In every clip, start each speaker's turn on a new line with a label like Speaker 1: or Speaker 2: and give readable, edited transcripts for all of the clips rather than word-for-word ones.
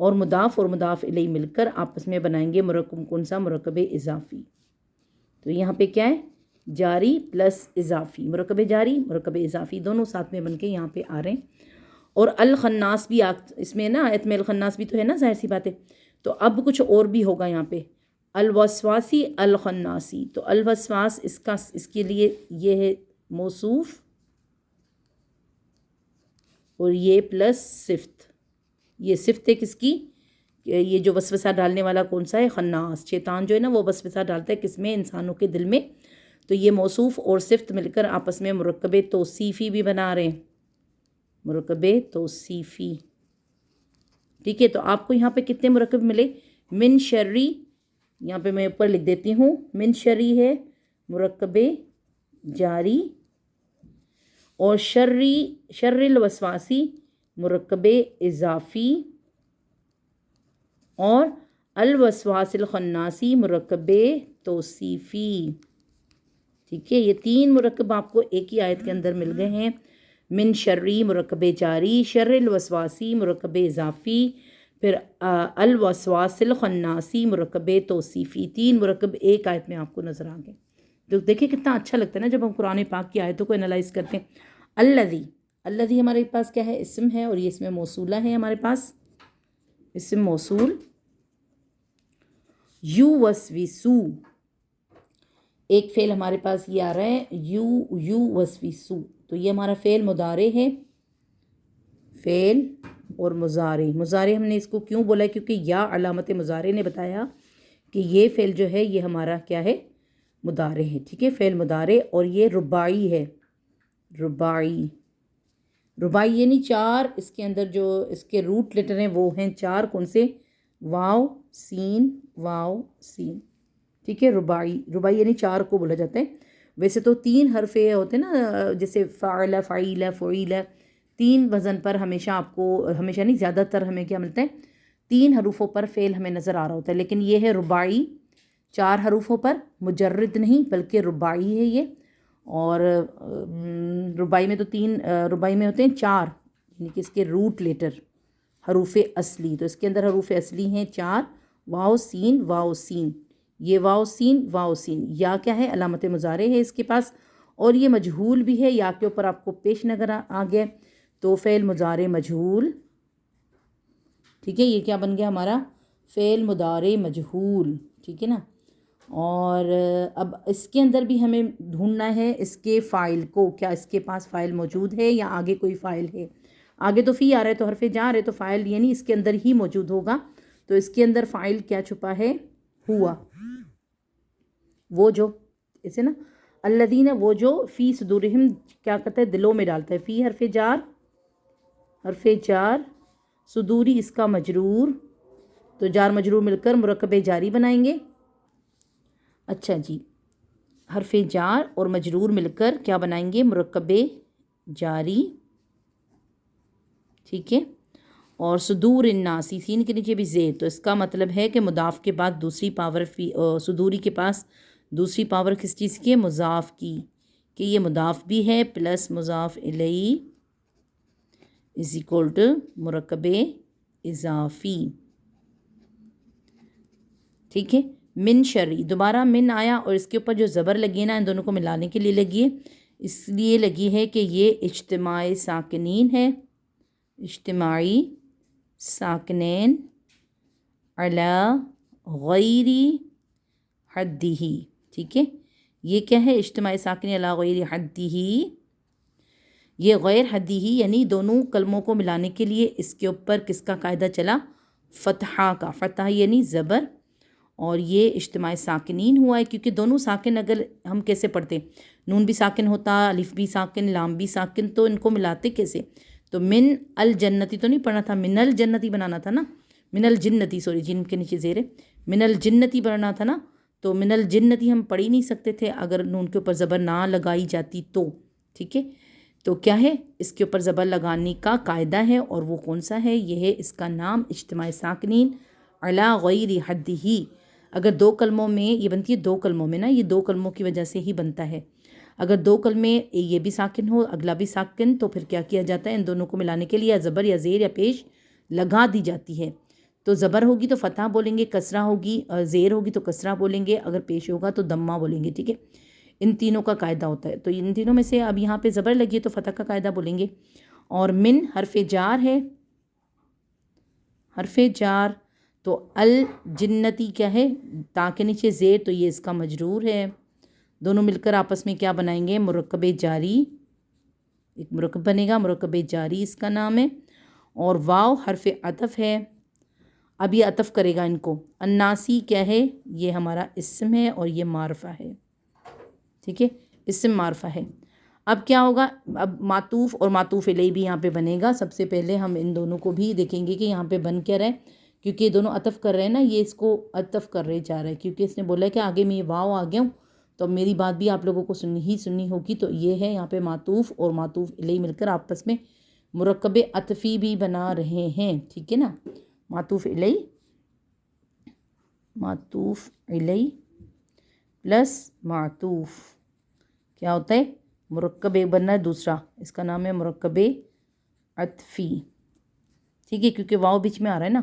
Speaker 1: اور مضاف الیہ مل کر آپس میں بنائیں گے مرکب کون سا؟ مرکب اضافی. تو یہاں پہ کیا ہے؟ جاری پلس اضافی، مرکب جاری مرکب اضافی دونوں ساتھ میں بن کے یہاں پہ آ رہے ہیں. اور الخناس بھی اس میں نا آیت میں الخناس بھی تو ہے نا، ظاہر سی بات ہے. تو اب کچھ اور بھی ہوگا یہاں پہ، الوسواسی الخناسی. تو الوسواس اس کے لیے یہ ہے موصوف، اور یہ پلس صفت. یہ صفت ہے کس کی؟ یہ جو وسوسہ ڈالنے والا کون سا ہے؟ خناس. شیطان جو ہے نا وہ وسوسہ ڈالتا ہے کس میں؟ انسانوں کے دل میں. تو یہ موصوف اور صفت مل کر آپس میں مرکب توصیفی بھی بنا رہے ہیں، مرکب توصیفی. ٹھیک ہے، تو آپ کو یہاں پہ کتنے مرکب ملے؟ من شرری، یہاں پہ میں اوپر لکھ دیتی ہوں، من شرری ہے مرکب جاری، اور شر الوسواسی مرکب اضافی، اور الوسواس الخناسی مرکب توصیفی. ٹھیک ہے، یہ 3 مرکب آپ کو ایک ہی آیت کے اندر مل گئے ہیں. من شرری مرکب جاری، شر الوسواسی مرکب اضافی، پھر الوسواس الخناسی مرکب توصیفی. 3 مرکب ایک آیت میں آپ کو نظر آ گئے. تو دیکھیں کتنا اچھا لگتا ہے نا جب ہم قرآن پاک کی آیتوں کو انالائز کرتے ہیں. الذی ہمارے پاس کیا ہے؟ اسم ہے، اور یہ اسم موصولہ ہے ہمارے پاس، اسم موصول. یووسوسو، ایک فعل ہمارے پاس یہ آ رہا ہے یووسوسو. تو یہ ہمارا فعل مضارع ہے، فعل اور مضارع ہم نے اس کو کیوں بولا ہے؟ کیونکہ یا علامت مضارع نے بتایا کہ یہ فعل جو ہے یہ ہمارا کیا ہے؟ مضارع ہے. ٹھیک ہے، فعل مضارع، اور یہ رباعی ہے. رباعی یعنی 4، اس کے اندر جو اس کے روٹ لیٹر ہیں وہ ہیں 4. کون سے؟ واو سین واو سین. ٹھیک ہے، رباعی یعنی 4 کو بولا جاتا ہے. ویسے تو 3 حرف ہوتے ہیں نا، جیسے فعل فعیل فعیل، 3 وزن پر ہمیشہ آپ کو، ہمیشہ نہیں زیادہ تر ہمیں کیا ملتا ہے؟ 3 حروفوں پر فعل ہمیں نظر آ رہا ہوتا ہے. لیکن یہ ہے رباعی، 4 حروفوں پر، مجرد نہیں بلکہ رباعی ہے یہ. اور رباعی میں تو 3 رباعی میں ہوتے ہیں 4، یعنی کہ اس کے روٹ لیٹر حروف اصلی. تو اس کے اندر حروف اصلی ہیں 4، واو سین واو سین. یہ واو سین یا کیا ہے؟ علامت مضارع ہے اس کے پاس. اور یہ مجہول بھی ہے، یا کے اوپر آپ کو پیش نظر آ گیا، تو فعل مضارع مجہول. ٹھیک ہے، یہ کیا بن گیا ہمارا؟ فعل مضارع مجہول. ٹھیک ہے نا. اور اب اس کے اندر بھی ہمیں ڈھونڈنا ہے اس کے فاعل کو. کیا اس کے پاس فاعل موجود ہے یا آگے کوئی فاعل ہے؟ آگے تو فی آ رہا ہے، تو حرف جار ہے، تو فاعل یعنی اس کے اندر ہی موجود ہوگا. تو اس کے اندر فاعل کیا چھپا ہے؟ ہوا. وہ جو اسے نا الذین، وہ جو فی صدورہم کیا کرتا ہے؟ دلوں میں ڈالتا ہے. فی حرف جار صدوری اس کا مجرور، تو جار مجرور مل کر مرکب جاری بنائیں گے. اچھا جی، حرف جار اور مجرور مل کر کیا بنائیں گے؟ مرکب جاری. ٹھیک ہے، اور صدور الناسی سین کے نیچے بھی زیر، تو اس کا مطلب ہے کہ مضاف کے بعد دوسری پاور صدوری کے پاس دوسری پاور کس چیز کی ہے؟ مضاف کی، کہ یہ مضاف بھی ہے پلس مضاف الیہ از اکول ٹو مرکب اضافی. ٹھیک ہے، من شرری، دوبارہ من آیا اور اس کے اوپر جو زبر لگی ہے نا، ان دونوں کو ملانے کے لیے لگی ہے. اس لیے لگی ہے کہ یہ اجتماعی ساکنین ہے، اجتماعی ساکنین علی غیر حدہ. ٹھیک ہے، یہ کیا ہے؟ اجتماعی ساکنین علی غیر حدہ. یہ غیر حدہ یعنی دونوں کلموں کو ملانے کے لیے اس کے اوپر کس کا قاعدہ چلا؟ فتحہ کا. فتح یعنی زبر، اور یہ اجتماعی ساکنین ہوا ہے کیونکہ دونوں ساکن اگر ہم کیسے پڑھتے؟ نون بھی ساکن ہوتا، الف بھی ساکن، لام بھی ساکن، تو ان کو ملاتے کیسے؟ تو من الجنتی تو نہیں پڑھنا تھا، من الجنتی بنانا تھا نا. من الجنتی، سوری جن کے نیچے زیر ہے، من الجنتی بنانا تھا نا. تو من الجنتی ہم پڑھ ہی نہیں سکتے تھے اگر نون کے اوپر زبر نہ لگائی جاتی تو. ٹھیک ہے، تو کیا ہے؟ اس کے اوپر زبر لگانے کا قاعدہ ہے، اور وہ کون سا ہے؟ یہ ہے اس کا نام اجتماعی ساکنین علی غیر حدہ. اگر 2 کلموں میں یہ بنتی ہے، 2 کلموں میں نا، یہ 2 کلموں کی وجہ سے ہی بنتا ہے. اگر 2 کلمے یہ بھی ساکن ہو اگلا بھی ساکن، تو پھر کیا کیا جاتا ہے؟ ان دونوں کو ملانے کے لیے زبر یا زیر یا پیش لگا دی جاتی ہے. تو زبر ہوگی تو فتح بولیں گے، کسرہ ہوگی زیر ہوگی تو کسرہ بولیں گے، اگر پیش ہوگا تو دمہ بولیں گے، ٹھیک ہے. ان تینوں کا قاعدہ ہوتا ہے. تو ان تینوں میں سے اب یہاں پہ زبر لگی ہے تو فتح کا قاعدہ بولیں گے. اور من حرف جار ہے، حرف جار تو الجنتی کیا ہے، تا کے نیچے زیر تو یہ اس کا مجرور ہے. دونوں مل کر آپس میں کیا بنائیں گے، مرکب جاری، ایک مرکب بنے گا، مرکب جاری اس کا نام ہے. اور واو حرف عطف ہے، اب یہ عطف کرے گا ان کو. الناسی کیا ہے، یہ ہمارا اسم ہے اور یہ معرفہ ہے، ٹھیک ہے، اسم معرفہ ہے. اب کیا ہوگا، اب معطوف اور معطوف الیہ بھی یہاں پہ بنے گا. سب سے پہلے ہم ان دونوں کو بھی دیکھیں گے کہ یہاں پہ بن کیا رہا ہے، کیونکہ یہ دونوں عطف کر رہے ہیں نا، یہ اس کو عطف کر رہے جا رہا ہے کیونکہ اس نے بولا ہے کہ آگے میں یہ واو آ گیا ہوں تو میری بات بھی آپ لوگوں کو سننی ہوگی. تو یہ ہے یہاں پہ معطوف اور معطوف الیہ مل کر آپس میں مرکب عطفی بھی بنا رہے ہیں، ٹھیک ہے نا. معطوف الیہ پلس معطوف کیا ہوتا ہے، مرکب بننا ہے دوسرا، اس کا نام ہے مرکب عطفی، ٹھیک ہے، کیونکہ واو بیچ میں آ رہا ہے نا.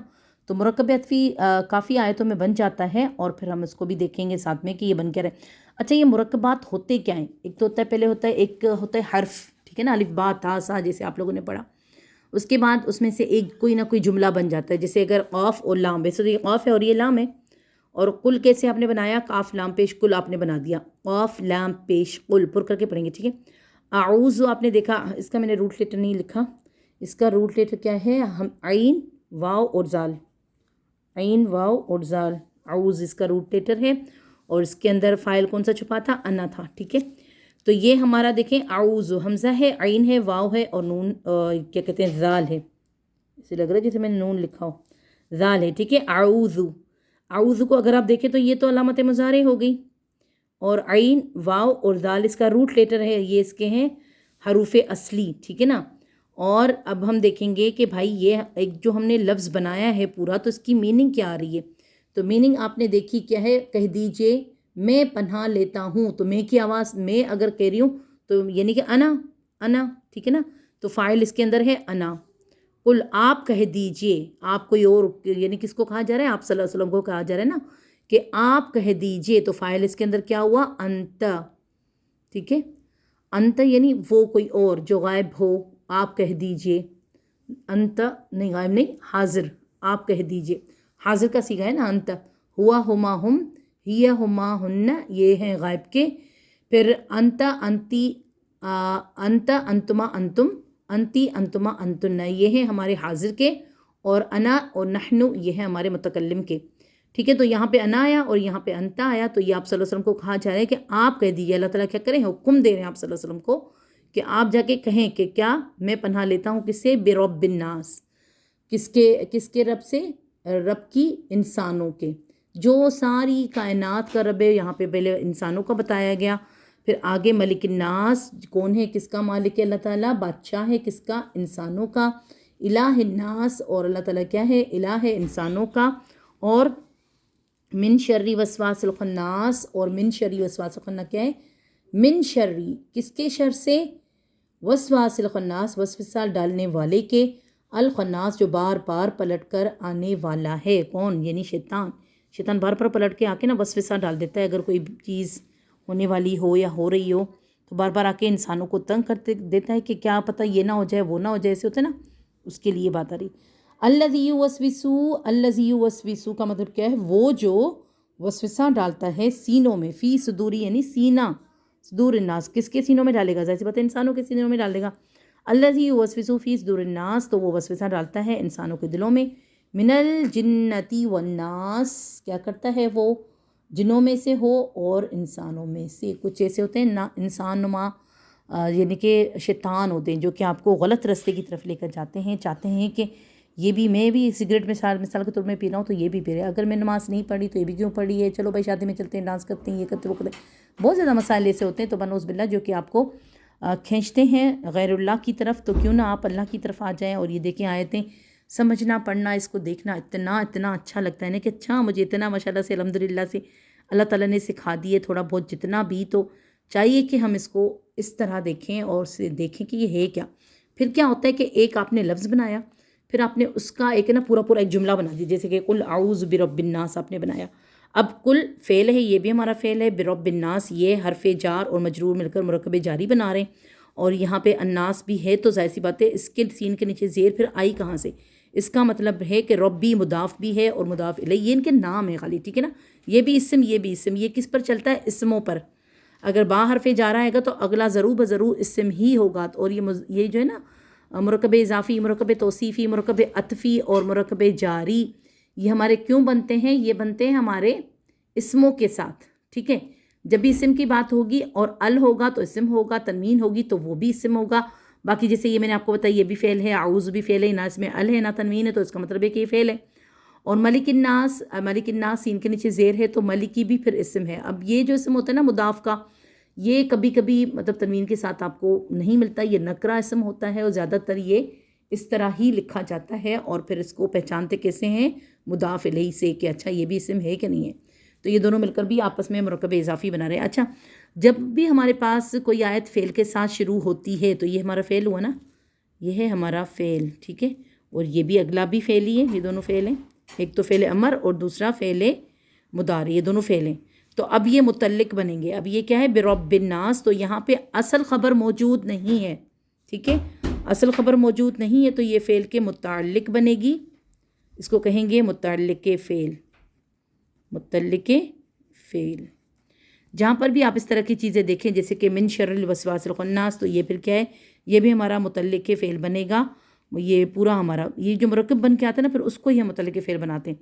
Speaker 1: تو مرکب عطفی کافی آیتوں میں بن جاتا ہے اور پھر ہم اس کو بھی دیکھیں گے ساتھ میں کہ یہ بن کیا رہے. اچھا، یہ مرکبات ہوتے کیا ہیں، ایک تو ہوتا ہے، پہلے ہوتا ہے ایک ہوتا ہے حرف، ٹھیک ہے نا، الف با تا سا جیسے آپ لوگوں نے پڑھا. اس کے بعد اس میں سے ایک کوئی نہ کوئی جملہ بن جاتا ہے، جیسے اگر قاف اور لام، ویسے تو یہ قاف ہے اور یہ لام ہے. اور قل کیسے آپ نے بنایا، قاف لام پیش قل آپ نے بنا دیا، قاف لام پیش قل، پر کر کے پڑھیں گے، ٹھیک ہے. اعوذ آپ نے دیکھا، اس کا میں نے روٹ لیٹر نہیں لکھا، اس کا روٹ لیٹر کیا ہے، ہم عین واو اور زال، عین واو اور زال، اعوذ اس کا روٹ لیٹر ہے. اور اس کے اندر فائل کون سا چھپا تھا، انا تھا، ٹھیک ہے. تو یہ ہمارا دیکھیں، اعوذ حمزہ ہے، عین ہے، واو ہے اور نون کیا کہتے ہیں، زال ہے. اسے لگ رہا ہے جیسے میں نے نون لکھا ہو، زال ہے، ٹھیک ہے. اعوذ، اعوذ کو اگر آپ دیکھیں تو یہ تو علامت مضارع ہو گئی، اور عین واو اور زال اس کا روٹ لیٹر ہے، یہ اس کے ہیں حروف اصلی، ٹھیک ہے نا. اور اب ہم دیکھیں گے کہ بھائی یہ ایک جو ہم نے لفظ بنایا ہے پورا، تو اس کی میننگ کیا آ رہی ہے. تو میننگ آپ نے دیکھی کیا ہے، کہہ دیجئے میں پناہ لیتا ہوں. تو میں کی آواز میں اگر کہہ رہی ہوں تو یعنی کہ انا، ٹھیک ہے نا. تو فاعل اس کے اندر ہے انا. قل آپ کہہ دیجئے، آپ کوئی اور یعنی کس کو کہا جا رہا ہے، آپ صلی اللہ علیہ وسلم کو کہا جا رہا ہے نا کہ آپ کہہ دیجئے. تو فاعل اس کے اندر کیا ہوا، انت، ٹھیک ہے. انت یعنی وہ کوئی اور جو غائب ہو، آپ کہہ دیجئے. انت نہیں، غائب نہیں، حاضر، آپ کہہ دیجئے. حاضر کا صیغہ ہے نا انت. ہوا ہما ہم، ہیا ہما ہن، یہ ہیں غائب کے. پھر انت انتی، انت انتما انتم، انتی انتما انتن، یہ ہیں ہمارے حاضر کے. اور انا اور نحنو یہ ہیں ہمارے متکلم کے، ٹھیک ہے. تو یہاں پہ انا آیا اور یہاں پہ انت آیا، تو یہ آپ صلی اللہ علیہ وسلم کو کہا جا رہا ہے کہ آپ کہہ دیجیے. اللہ تعالیٰ کیا کریں، حکم دے رہے ہیں آپ صلی اللہ علیہ وسلم کو کہ آپ جا کے کہیں کہ کیا، میں پناہ لیتا ہوں کس سے، برب الناس، کس کے رب سے، رب کی انسانوں کے، جو ساری کائنات کا رب ہے. یہاں پہ پہلے انسانوں کا بتایا گیا، پھر آگے ملک الناس کون ہے، کس کا مالک ہے، اللہ تعالیٰ، بادشاہ ہے کس کا، انسانوں کا. الہ الناس، اور اللہ تعالیٰ کیا ہے، الہ ہے انسانوں کا. اور من شر وسواس الخناس، اور من شر وسواس الخناس کیا ہے، من شری کس کے شر سے، وسواس الخناس وسوسہ ڈالنے والے کے، الخناس جو بار بار پلٹ کر آنے والا ہے. کون، یعنی شیطان. شیطان بار بار پلٹ کے آ کے نا وسوسہ ڈال دیتا ہے، اگر کوئی چیز ہونے والی ہو یا ہو رہی ہو تو بار بار آ کے انسانوں کو تنگ کر دیتا ہے کہ کیا پتہ یہ نہ ہو جائے، وہ نہ ہو جائے، ایسے ہوتا ہے نا، اس کے لیے بات آ رہی. الذی یوسوسو، الذی یوسوسو کا مطلب کیا ہے، وہ جو وسوسہ ڈالتا ہے سینوں میں، فی صدوری یعنی سینہ، صدور الناس کس کے سینوں میں ڈالے گا، ظاہر سی بات ہے انسانوں کے سینوں میں ڈال دے گا. الذی یوسوس فی صدور الناس، تو وہ وسوسہ ڈالتا ہے انسانوں کے دلوں میں. من الجنتی والناس، کیا کرتا ہے وہ، جنوں میں سے ہو اور انسانوں میں سے. کچھ ایسے ہوتے ہیں نا انسان نما، یعنی کہ شیطان ہوتے ہیں جو کہ آپ کو غلط راستے کی طرف لے کر جاتے ہیں، چاہتے ہیں کہ یہ بھی، میں بھی سگریٹ مثال کے طور میں پی رہا ہوں تو یہ بھی پی رہے ہیں، اگر میں نماز نہیں پڑھی تو یہ بھی کیوں پڑھی ہے، چلو بھائی شادی میں چلتے ہیں، ڈانس کرتے ہیں، یہ کرتے وہ کرتے ہیں. بہت زیادہ مسائل ایسے ہوتے ہیں تو بنعوذ باللہ جو کہ آپ کو کھینچتے ہیں غیر اللہ کی طرف. تو کیوں نہ آپ اللہ کی طرف آ جائیں. اور یہ دیکھیں آیتیں سمجھنا، پڑھنا، اس کو دیکھنا اتنا اچھا لگتا ہے نا کہ اچھا مجھے اتنا ماشاءاللہ سے الحمدللہ سے اللہ تعالیٰ نے سکھا دی ہے تھوڑا بہت جتنا بھی. تو چاہیے کہ ہم اس کو اس طرح دیکھیں اور دیکھیں کہ یہ ہے کیا. پھر کیا ہوتا ہے کہ ایک آپ نے لفظ بنایا، پھر آپ نے اس کا ایک نا پورا پورا ایک جملہ بنا دیا، جیسے کہ قل اعوذ برب الناس آپ نے بنایا. اب کل فعل ہے، یہ بھی ہمارا فعل ہے، برب الناس یہ حرف جار اور مجرور مل کر مرکب جاری بنا رہے ہیں. اور یہاں پہ الناس بھی ہے تو ظاہر سی بات ہے اس کے سین کے نیچے زیر پھر آئی کہاں سے. اس کا مطلب ہے کہ ربی مضاف بھی ہے اور مضاف الیہ، یہ ان کے نام ہے خالی، ٹھیک ہے نا. یہ بھی اسم یہ بھی اسم، یہ کس پر چلتا ہے؟ اسموں پر. اگر با حرف جارا آئے گا تو اگلا ضرور بضرور اسم ہی ہوگا. اور یہ جو ہے نا مرکب اضافی، مرکب توصیفی، مرکب عطفی اور مرکب جاری، یہ ہمارے کیوں بنتے ہیں؟ یہ بنتے ہیں ہمارے اسموں کے ساتھ، ٹھیک ہے. جب بھی اسم کی بات ہوگی اور ال ہوگا تو اسم ہوگا، تنوین ہوگی تو وہ بھی اسم ہوگا. باقی جیسے یہ میں نے آپ کو بتایا یہ بھی فعل ہے، اعوذ بھی فعل ہے، نہ اس میں ال ہے نہ تنوین ہے، تو اس کا مطلب ہے کہ یہ فعل ہے. اور ملک الناس، ملک الناس سین کے نیچے زیر ہے تو ملکی بھی پھر اسم ہے. اب یہ جو اسم ہوتا ہے نا مضاف کا، یہ کبھی کبھی مطلب تنوین کے ساتھ آپ کو نہیں ملتا، یہ نکرہ اسم ہوتا ہے اور زیادہ تر یہ اس طرح ہی لکھا جاتا ہے. اور پھر اس کو پہچانتے کیسے ہیں؟ مضاف الیہ سے، کہ اچھا یہ بھی اسم ہے کہ نہیں ہے. تو یہ دونوں مل کر بھی آپس میں مرکب اضافی بنا رہے ہیں. اچھا جب بھی ہمارے پاس کوئی آیت فعل کے ساتھ شروع ہوتی ہے تو یہ ہمارا فعل ہوا نا، یہ ہے ہمارا فعل، ٹھیک ہے. اور یہ بھی اگلا بھی فعل ہی ہے، یہ دونوں فعل ہیں، ایک تو فعل امر اور دوسرا فعل مضارع، یہ دونوں فعل ہیں. تو اب یہ متعلق بنیں گے. اب یہ کیا ہے؟ برب الناس. تو یہاں پہ اصل خبر موجود نہیں ہے، ٹھیک ہے، اصل خبر موجود نہیں ہے تو یہ فعل کے متعلق بنے گی. اس کو کہیں گے متعلق فعل، متعلق فعل. جہاں پر بھی آپ اس طرح کی چیزیں دیکھیں جیسے کہ من شر الوسواس الخناس، تو یہ پھر کیا ہے؟ یہ بھی ہمارا متعلق فعل بنے گا. یہ پورا ہمارا یہ جو مرکب بن کے آتا ہے نا پھر اس کو ہی ہم متعلق فعل بناتے ہیں.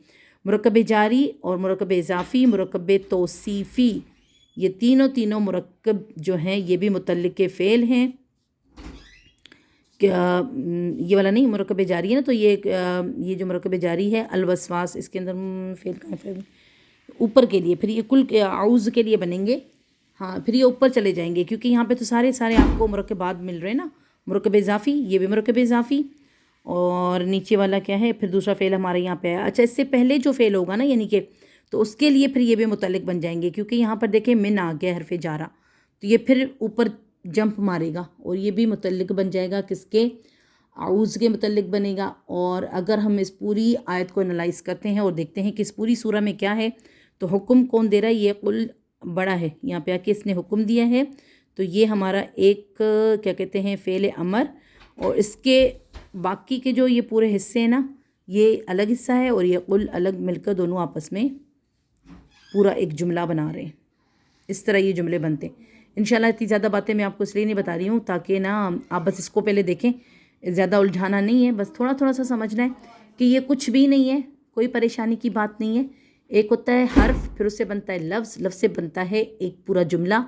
Speaker 1: مرکب جاری اور مرکب اضافی، مرکب توصیفی، یہ تینوں مرکب جو ہیں یہ بھی متعلق فعل ہیں. یہ والا نہیں، مرکب جاری ہے نا، تو یہ جو مرکب جاری ہے الوسواس، اس کے اندر فعل کا فعل اوپر کے لیے، پھر یہ کل اعوذ کے لیے بنیں گے. ہاں پھر یہ اوپر چلے جائیں گے کیونکہ یہاں پہ تو سارے آپ کو مرکبات مل رہے ہیں نا. مرکب اضافی، یہ بھی مرکب اضافی، اور نیچے والا کیا ہے؟ پھر دوسرا فعل ہمارے یہاں پہ ہے. اچھا اس سے پہلے جو فعل ہوگا نا یعنی کہ، تو اس کے لیے پھر یہ بھی متعلق بن جائیں گے کیونکہ یہاں پر دیکھیں من آ گیا حرف جارہ، تو یہ پھر اوپر جمپ مارے گا اور یہ بھی متعلق بن جائے گا. کس کے؟ اعوذ کے متعلق بنے گا. اور اگر ہم اس پوری آیت کو انالائز کرتے ہیں اور دیکھتے ہیں کہ اس پوری سورہ میں کیا ہے، تو حکم کون دے رہا ہے؟ یہ قل بڑا ہے، یہاں پہ آ کے اس نے حکم دیا ہے. تو یہ ہمارا ایک کیا کہتے ہیں فعل امر، اور اس کے باقی کے جو یہ پورے حصے ہیں نا یہ الگ حصہ ہے اور یہ قل الگ، مل کر دونوں آپس میں پورا ایک جملہ بنا رہے ہیں. اس طرح یہ جملے بنتے ہیں. انشاءاللہ اتنی زیادہ باتیں میں آپ کو اس لیے نہیں بتا رہی ہوں تاکہ نا آپ بس اس کو پہلے دیکھیں، زیادہ الجھانا نہیں ہے، بس تھوڑا سا سمجھنا ہے کہ یہ کچھ بھی نہیں ہے، کوئی پریشانی کی بات نہیں ہے. ایک ہوتا ہے حرف، پھر اس سے بنتا ہے لفظ، لفظ سے بنتا ہے ایک پورا جملہ.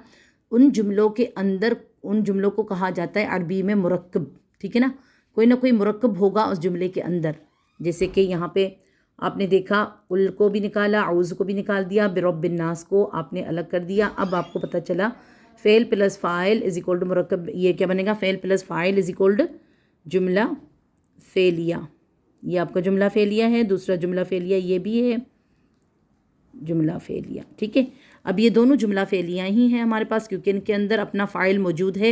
Speaker 1: ان جملوں کے اندر ان جملوں کو کہا جاتا ہے عربی میں مرکب، ٹھیک ہے نا. کوئی نہ کوئی مرکب ہوگا اس جملے کے اندر. جیسے کہ یہاں پہ آپ نے دیکھا قل کو بھی نکالا، اعوذ کو بھی نکال دیا، برب الناس کو آپ نے الگ کر دیا. اب آپ کو پتہ چلا فعل پلس فاعل از اکول ٹو مرکب، یہ کیا بنے گا؟ فعل پلس فاعل از اکول ٹو جملہ فعلیہ. یہ آپ کا جملہ فعلیہ ہے. دوسرا جملہ فعلیہ یہ بھی ہے جملہ فعلیہ، ٹھیک ہے. اب یہ دونوں جملہ فعلیہ ہی ہیں ہمارے پاس کیونکہ ان کے اندر اپنا فاعل موجود ہے.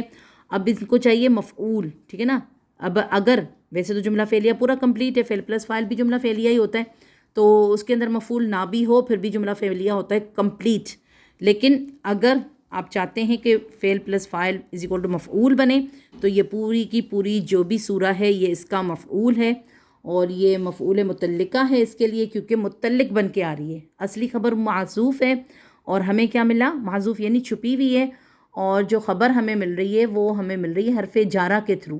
Speaker 1: اب ان کو چاہیے مفعول، ٹھیک ہے نا. اب اگر ویسے تو جملہ فعلیہ پورا کمپلیٹ ہے، فعل پلس فاعل بھی جملہ فعلیہ ہی ہوتا ہے، تو اس کے اندر مفعول نہ بھی ہو پھر بھی جملہ فعلیہ ہوتا ہے کمپلیٹ. لیکن اگر آپ چاہتے ہیں کہ فعل پلس فاعل از اکول ٹو مفعول بنے تو یہ پوری کی پوری جو بھی سورہ ہے یہ اس کا مفعول ہے، اور یہ مفعول متعلقہ ہے اس کے لیے کیونکہ متعلق بن کے آ رہی ہے. اصلی خبر معذوف ہے اور ہمیں کیا ملا؟ معذوف یعنی چھپی ہوئی ہے، اور جو خبر ہمیں مل رہی ہے وہ ہمیں مل رہی ہے حرف جارہ کے تھرو،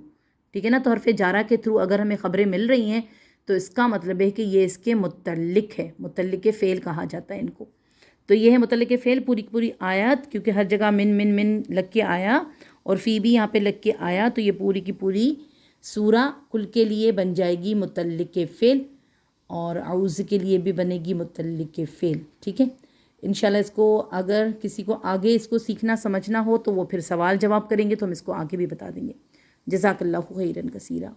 Speaker 1: ٹھیک ہے نا. تو حرف جارہ کے تھرو اگر ہمیں خبریں مل رہی ہیں تو اس کا مطلب ہے کہ یہ اس کے متعلق ہے. متعلق فعل کہا جاتا ہے ان کو. تو یہ ہے متعلق فعل. پوری کی پوری آیت کیونکہ ہر جگہ من لگ کے آیا اور فی بھی یہاں پہ لگ کے آیا، تو یہ پوری کی پوری سورہ کل کے لیے بن جائے گی متعلق فعل، اور اعوذ کے لیے بھی بنے گی متعلق فعل، ٹھیک ہے. انشاءاللہ اس کو اگر کسی کو آگے اس کو سیکھنا سمجھنا ہو تو وہ پھر سوال جواب کریں گے تو ہم اس کو آگے بھی بتا دیں گے. جزاک اللہ خیرا کثیرا.